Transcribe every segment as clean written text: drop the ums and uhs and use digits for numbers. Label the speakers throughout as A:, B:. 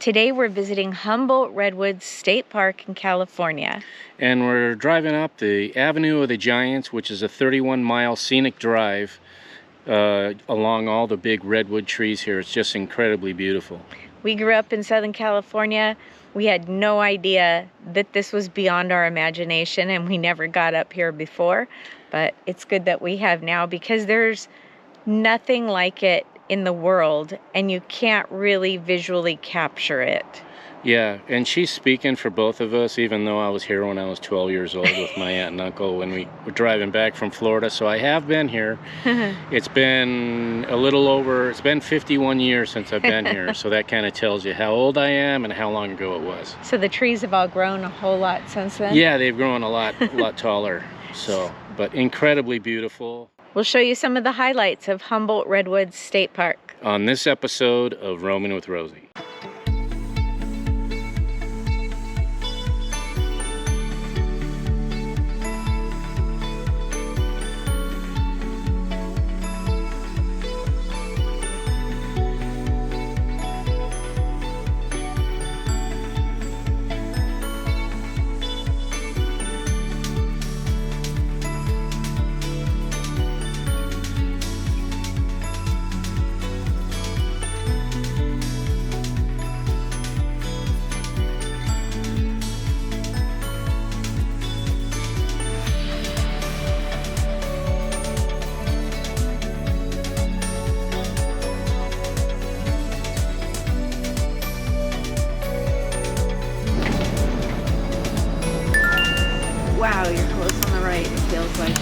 A: Today we're visiting Humboldt Redwoods State Park in California.
B: And we're driving up the Avenue of the Giants, which is a 31-mile scenic drive along all the big redwood trees here. It's just incredibly beautiful.
A: We grew up in Southern California. We had no idea that this was beyond our imagination, and we never got up here before. But it's good that we have now, because there's nothing like it in the world, and you can't really visually capture it.
B: Yeah, and she's speaking for both of us, even though I was here when I was 12 years old with my aunt and uncle when we were driving back from Florida. So I have been here. It's been it's been 51 years since I've been here. So that kind of tells you how old I am and how long ago it was.
A: So the trees have all grown a whole lot since then?
B: Yeah, they've grown a lot taller. So, but incredibly beautiful.
A: We'll show you some of the highlights of Humboldt Redwoods State Park
B: on this episode of Roaming with Rosie.
A: Wow, you're close on the right, it feels like.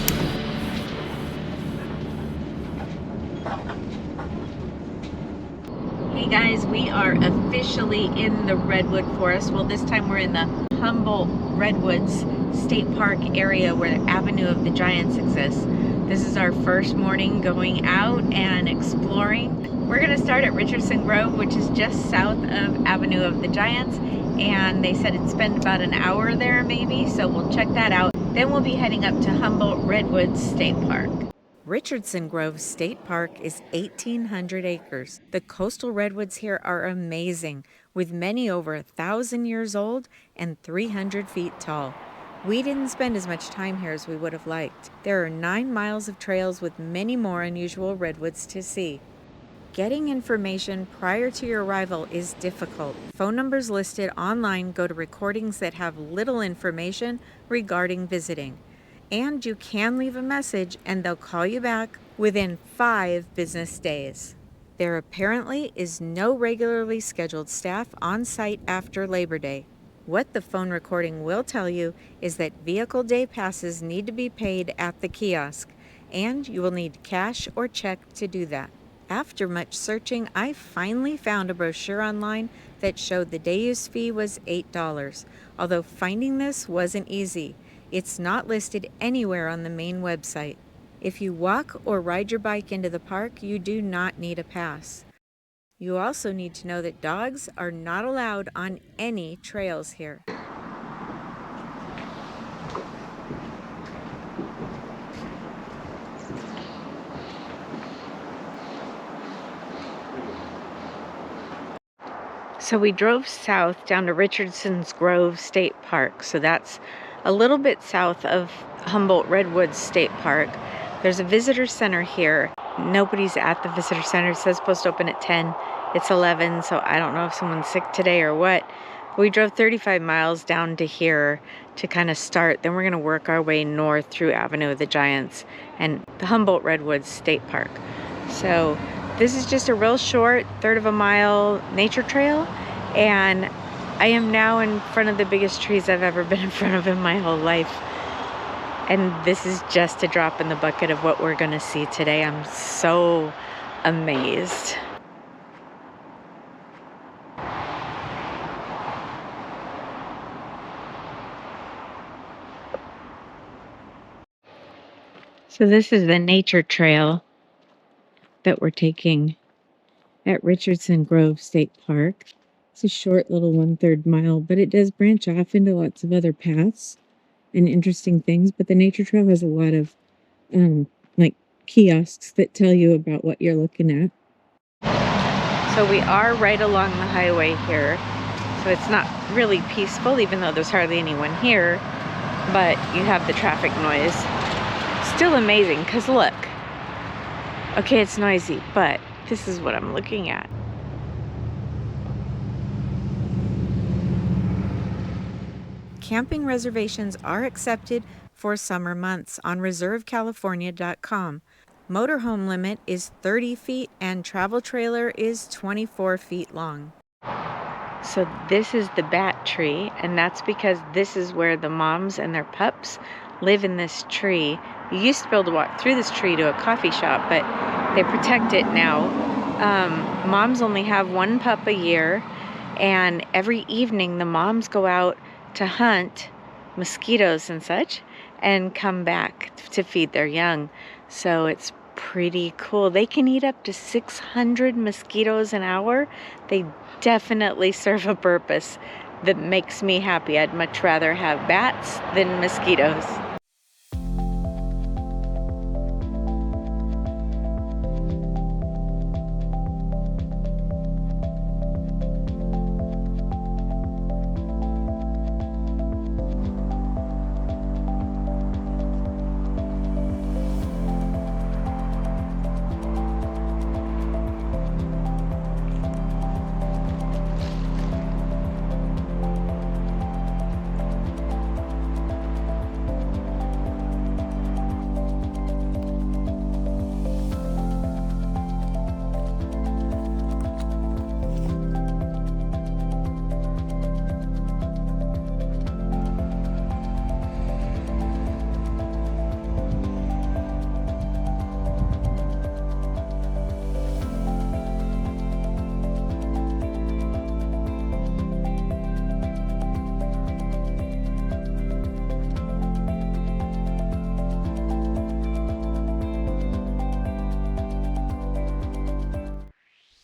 A: Hey guys, we are officially in the Redwood Forest. Well, this time we're in the Humboldt Redwoods State Park area where the Avenue of the Giants exists. This is our first morning going out and exploring. We're gonna start at Richardson Grove, which is just south of Avenue of the Giants. And they said it'd spend about an hour there maybe, so we'll check that out. Then we'll be heading up to Humboldt Redwoods State Park. Richardson Grove State Park is 1,800 acres. The coastal redwoods here are amazing, with many over 1,000 years old and 300 feet tall. We didn't spend as much time here as we would have liked. There are 9 miles of trails with many more unusual redwoods to see. Getting information prior to your arrival is difficult. Phone numbers listed online go to recordings that have little information regarding visiting. And you can leave a message and they'll call you back within 5 business days. There apparently is no regularly scheduled staff on site after Labor Day. What the phone recording will tell you is that vehicle day passes need to be paid at the kiosk, and you will need cash or check to do that. After much searching, I finally found a brochure online that showed the day use fee was $8, although finding this wasn't easy. It's not listed anywhere on the main website. If you walk or ride your bike into the park, you do not need a pass. You also need to know that dogs are not allowed on any trails here. So we drove south down to Richardson's Grove State Park. So that's a little bit south of Humboldt Redwoods State Park. There's a visitor center here. Nobody's at the visitor center. It says supposed to open at 10. It's 11, so I don't know if someone's sick today or what. We drove 35 miles down to here to kind of start. Then we're going to work our way north through Avenue of the Giants and the Humboldt Redwoods State Park. So this is just a real short 1/3 of a mile nature trail, and I am now in front of the biggest trees I've ever been in front of in my whole life. And this is just a drop in the bucket of what we're gonna see today. I'm so amazed. So this is the nature trail that we're taking at Richardson Grove State Park. It's a short little 1/3 mile, but it does branch off into lots of other paths and interesting things. But the nature trail has a lot of like kiosks that tell you about what you're looking at. So we are right along the highway here. So it's not really peaceful, even though there's hardly anyone here, but you have the traffic noise. Still amazing, because look. Okay, it's noisy, but this is what I'm looking at. Camping reservations are accepted for summer months on reservecalifornia.com. Motorhome limit is 30 feet and travel trailer is 24 feet long. So this is the bat tree, and that's because this is where the moms and their pups live in this tree. You used to be able to walk through this tree to a coffee shop, but they protect it now. Moms only have one pup a year, and every evening the moms go out to hunt mosquitoes and such and come back to feed their young. So it's pretty cool. They can eat up to 600 mosquitoes an hour. They definitely serve a purpose that makes me happy. I'd much rather have bats than mosquitoes.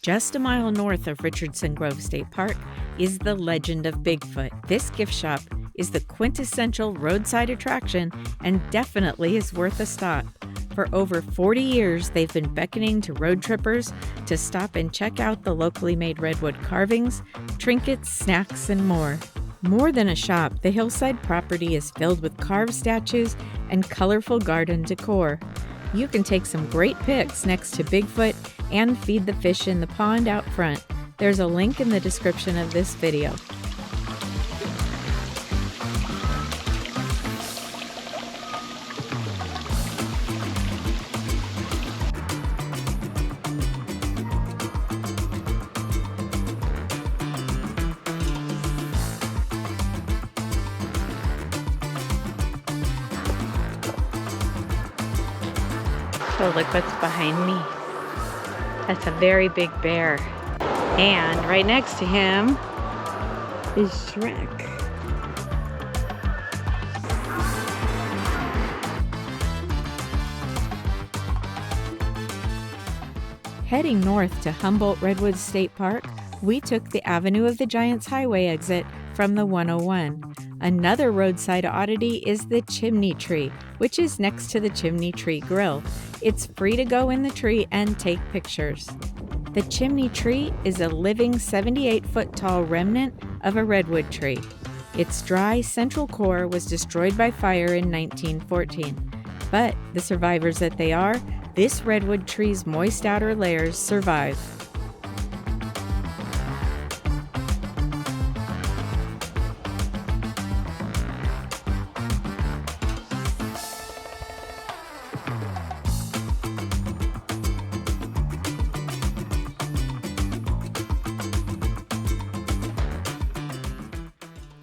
A: Just a mile north of Richardson Grove State Park is the Legend of Bigfoot. This gift shop is the quintessential roadside attraction and definitely is worth a stop. For over 40 years, they've been beckoning to road trippers to stop and check out the locally made redwood carvings, trinkets, snacks, and more. More than a shop, the hillside property is filled with carved statues and colorful garden decor. You can take some great pics next to Bigfoot and feed the fish in the pond out front. There's a link in the description of this video. So look what's behind me. That's a very big bear. And right next to him is Shrek. Heading north to Humboldt Redwoods State Park, we took the Avenue of the Giants Highway exit from the 101. Another roadside oddity is the ChimneyTree, which is next to the ChimneyTree Grill. It's free to go in the tree and take pictures. The ChimneyTree is a living 78-foot tall remnant of a redwood tree. Its dry central core was destroyed by fire in 1914. But the survivors that they are, this redwood tree's moist outer layers survive.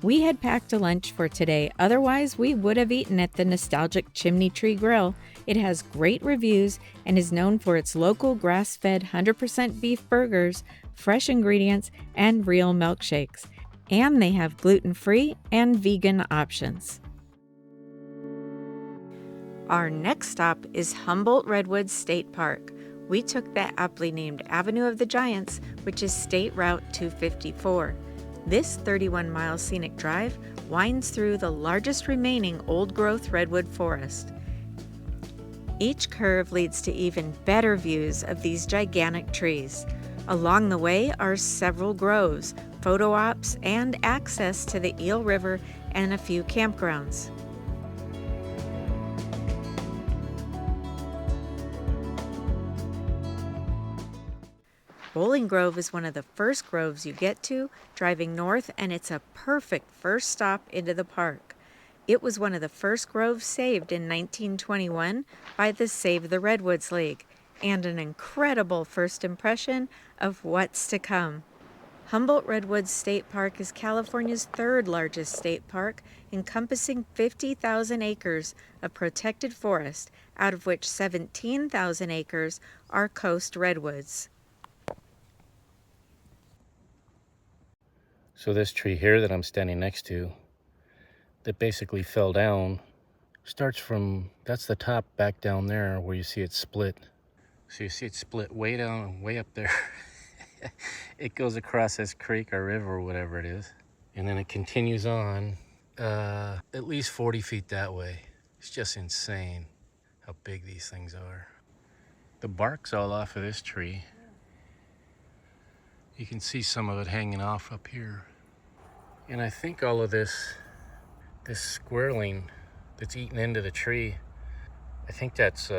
A: We had packed a lunch for today, otherwise we would have eaten at the nostalgic ChimneyTree Grill. It has great reviews and is known for its local grass-fed 100% beef burgers, fresh ingredients, and real milkshakes. And they have gluten-free and vegan options. Our next stop is Humboldt Redwoods State Park. We took the aptly named Avenue of the Giants, which is State Route 254. This 31-mile scenic drive winds through the largest remaining old-growth redwood forest. Each curve leads to even better views of these gigantic trees. Along the way are several groves, photo ops, and access to the Eel River and a few campgrounds. BollingGrove is one of the first groves you get to driving north, and it's a perfect first stop into the park. It was one of the first groves saved in 1921 by the Save the Redwoods League, and an incredible first impression of what's to come. Humboldt Redwoods State Park is California's third largest state park, encompassing 50,000 acres of protected forest, out of which 17,000 acres are coast redwoods.
B: So this tree here that I'm standing next to, that basically fell down, starts from, that's the top back down there where you see it split. So you see it split way down, way up there. It goes across this creek or river or whatever it is. And then it continues on at least 40 feet that way. It's just insane how big these things are. The bark's all off of this tree. You can see some of it hanging off up here. And I think all of this squirreling that's eaten into the tree, I think that's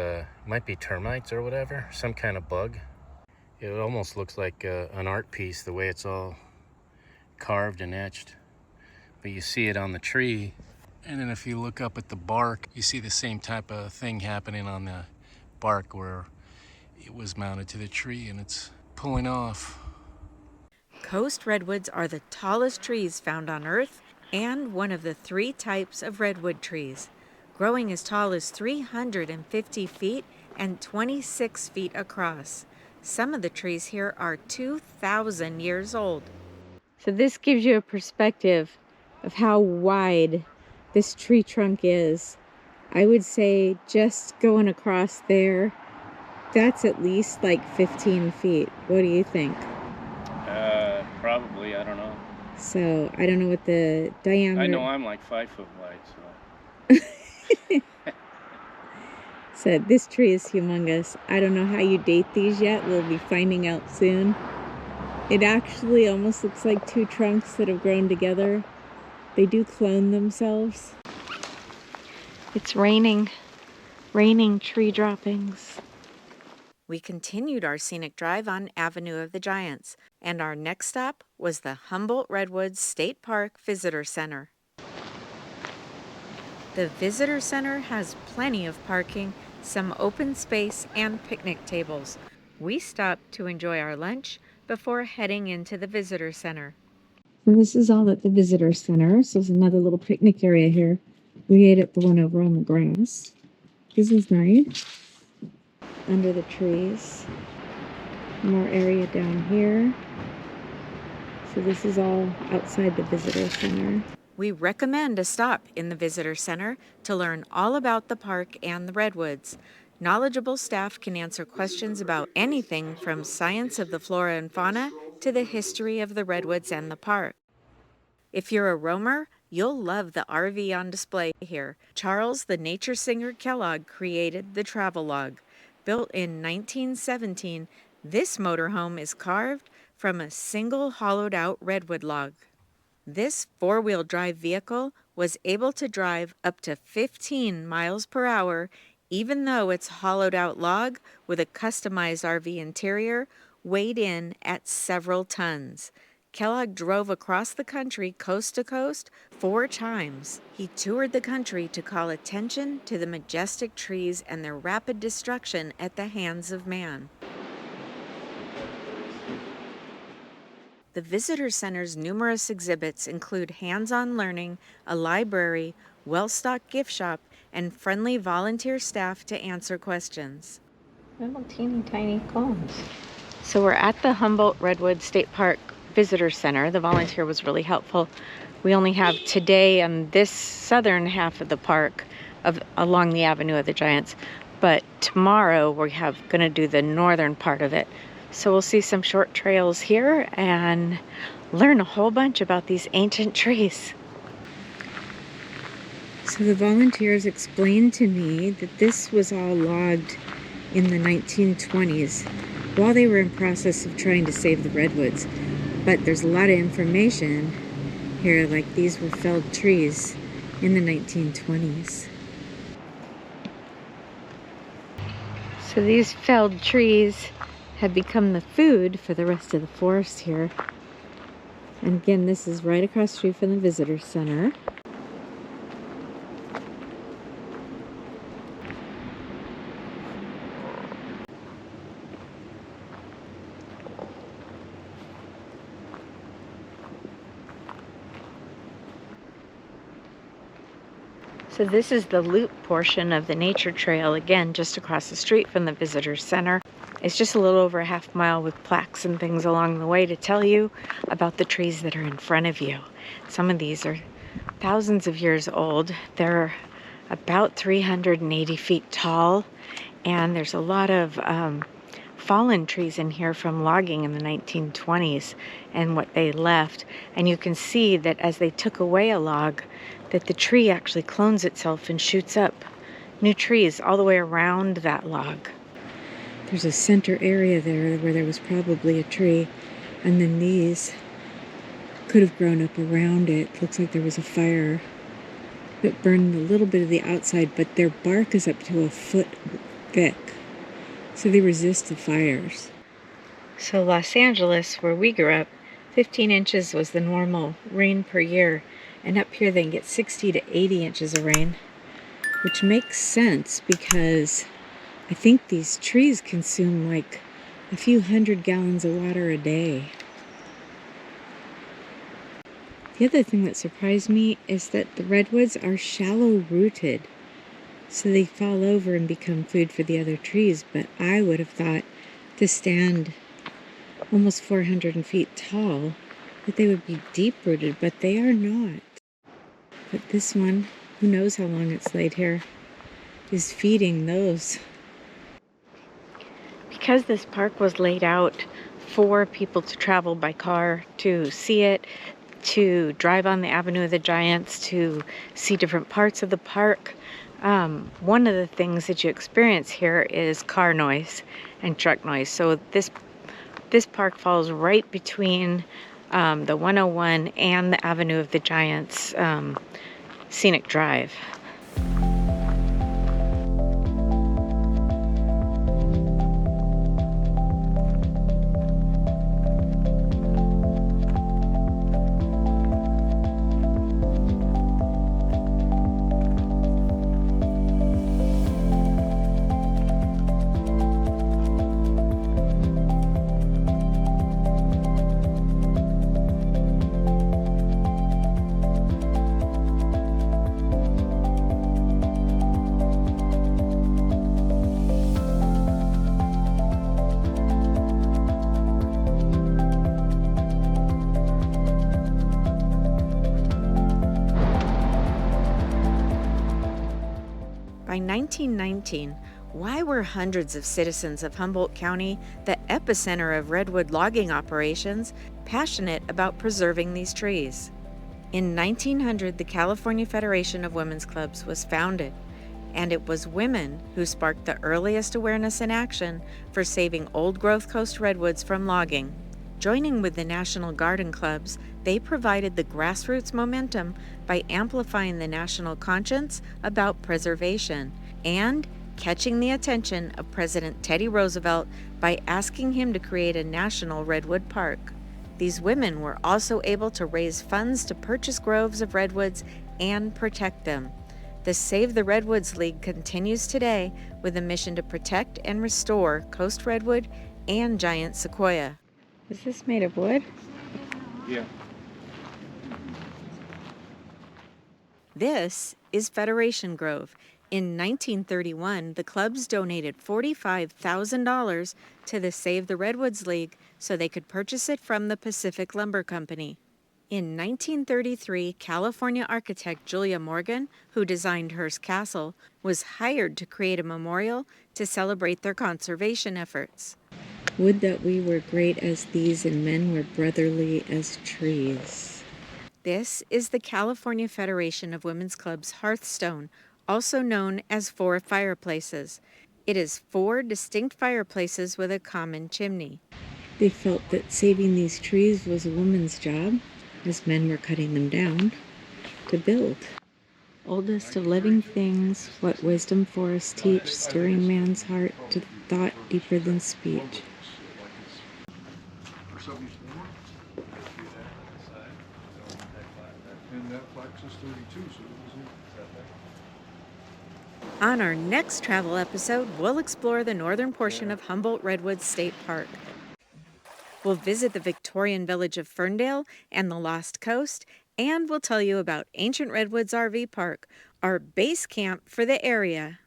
B: might be termites or whatever, some kind of bug. It almost looks like an art piece, the way it's all carved and etched. But you see it on the tree, and then if you look up at the bark, you see the same type of thing happening on the bark where it was mounted to the tree and it's pulling off.
A: Coast redwoods are the tallest trees found on Earth and one of the 3 types of redwood trees, growing as tall as 350 feet and 26 feet across. Some of the trees here are 2,000 years old. So this gives you a perspective of how wide this tree trunk is. I would say just going across there, that's at least like 15 feet. What do you think?
B: Probably, I don't know.
A: So I don't know what the diameter.
B: I know I'm like 5 foot wide, so.
A: So this tree is humongous. I don't know how you date these yet. We'll be finding out soon. It actually almost looks like 2 trunks that have grown together. They do clone themselves. It's raining tree droppings. We continued our scenic drive on Avenue of the Giants, and our next stop was the Humboldt Redwoods State Park Visitor Center. The Visitor Center has plenty of parking, some open space, and picnic tables. We stopped to enjoy our lunch before heading into the Visitor Center. So this is all at the Visitor Center. So there's another little picnic area here. We ate at the one over on the grass. This is nice. Under the trees. More area down here. So this is all outside the Visitor Center. We recommend a stop in the Visitor Center to learn all about the park and the redwoods. Knowledgeable staff can answer questions about anything from science of the flora and fauna to the history of the redwoods and the park. If you're a roamer, you'll love the RV on display here. Charles the Nature Singer Kellogg created the Travelog. Built in 1917, this motorhome is carved from a single hollowed-out redwood log. This 4-wheel drive vehicle was able to drive up to 15 miles per hour, even though its hollowed-out log with a customized RV interior weighed in at several tons. Kellogg drove across the country coast to coast 4 times. He toured the country to call attention to the majestic trees and their rapid destruction at the hands of man. The Visitor Center's numerous exhibits include hands-on learning, a library, well-stocked gift shop, and friendly volunteer staff to answer questions. Little teeny tiny cones. So we're at the Humboldt Redwoods State Park Visitor Center. The volunteer was really helpful. We only have today on this southern half of the park along the Avenue of the Giants, but tomorrow we're going to do the northern part of it. So we'll see some short trails here and learn a whole bunch about these ancient trees. So the volunteers explained to me that this was all logged in the 1920s. while they were in process of trying to save the redwoods. But there's a lot of information here, like these were felled trees in the 1920s. So these felled trees have become the food for the rest of the forest here. And again, this is right across the street from the visitor center. So this is the loop portion of the nature trail, again, just across the street from the visitor center. It's just a little over a half mile with plaques and things along the way to tell you about the trees that are in front of you. Some of these are thousands of years old. They're about 380 feet tall, and there's a lot of fallen trees in here from logging in the 1920s and what they left. And you can see that as they took away a log, that the tree actually clones itself and shoots up new trees all the way around that log. There's a center area there where there was probably a tree, and then these could have grown up around it. Looks like there was a fire that burned a little bit of the outside, but their bark is up to a foot thick, so they resist the fires. So Los Angeles, where we grew up, 15 inches was the normal rain per year. And up here they can get 60 to 80 inches of rain, which makes sense because I think these trees consume like a few hundred gallons of water a day. The other thing that surprised me is that the redwoods are shallow rooted, so they fall over and become food for the other trees. But I would have thought, to stand almost 400 feet tall, that they would be deep rooted, but they are not. But this one, who knows how long it's laid here, is feeding those. Because this park was laid out for people to travel by car to see it, to drive on the Avenue of the Giants, to see different parts of the park, one of the things that you experience here is car noise and truck noise. So this park falls right between the 101 and the Avenue of the Giants scenic drive. By 1919, why were hundreds of citizens of Humboldt County, the epicenter of redwood logging operations, passionate about preserving these trees? In 1900, the California Federation of Women's Clubs was founded, and it was women who sparked the earliest awareness and action for saving old-growth coast redwoods from logging. Joining with the National Garden Clubs, they provided the grassroots momentum by amplifying the national conscience about preservation and catching the attention of President Teddy Roosevelt by asking him to create a national redwood park. These women were also able to raise funds to purchase groves of redwoods and protect them. The Save the Redwoods League continues today with a mission to protect and restore coast redwood and giant sequoia. Is this made of wood?
B: Yeah.
A: This is FederationGrove. In 1931, the clubs donated $45,000 to the Save the Redwoods League so they could purchase it from the Pacific Lumber Company. In 1933, California architect Julia Morgan, who designed Hearst Castle, was hired to create a memorial to celebrate their conservation efforts. Would that we were great as these and men were brotherly as trees. This is the California Federation of Women's Clubs Hearthstone, also known as Four Fireplaces. It is 4 distinct fireplaces with a common chimney. They felt that saving these trees was a woman's job, as men were cutting them down to build. Oldest of living things, what wisdom forests teach, stirring man's heart to thought deeper than speech. On our next travel episode, we'll explore the northern portion of Humboldt Redwoods State Park. We'll visit the Victorian village of Ferndale and the Lost Coast, and we'll tell you about Ancient Redwoods RV Park, our base camp for the area.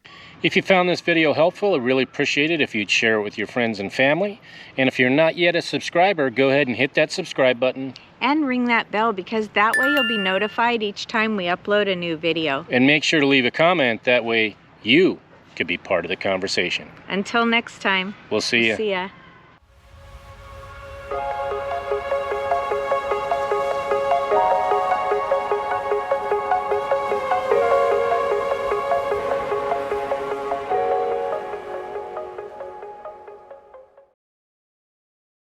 B: If you found this video helpful, I'd really appreciate it if you'd share it with your friends and family. And if you're not yet a subscriber, go ahead and hit that subscribe button.
A: And ring that bell, because that way you'll be notified each time we upload a new video.
B: And make sure to leave a comment, that way you could be part of the conversation.
A: Until next time.
B: We'll see ya.
A: See ya.